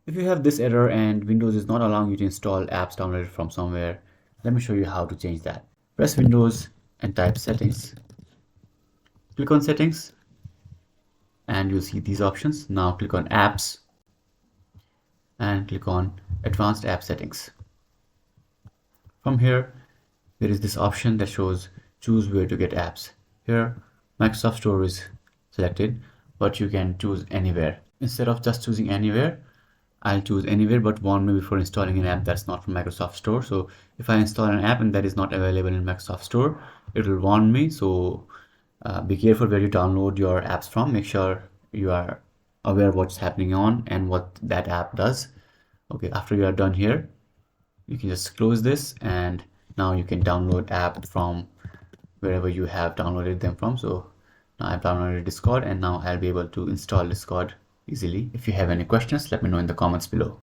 If you have this error and Windows is not allowing you to install apps downloaded from somewhere, let me show you how to change that. Press Windows and type settings. Click on settings and you'll see these options. Now click on apps and click on advanced app settings. From here, there is this option that shows choose where to get apps. Here, Microsoft Store is selected, but you can choose anywhere. Instead of just choosing anywhere, I'll choose anywhere but warn me before installing an app that's not from Microsoft Store. So if I install an app and that is not available in Microsoft Store, it will warn me. So be careful where you download your apps from. Make sure you are aware of what's happening on and what that app does. Okay, after you are done here, you can just close this, and now you can download app from wherever you have downloaded them from. So now I've downloaded Discord, and now I'll be able to install Discord easily. If you have any questions, let me know in the comments below.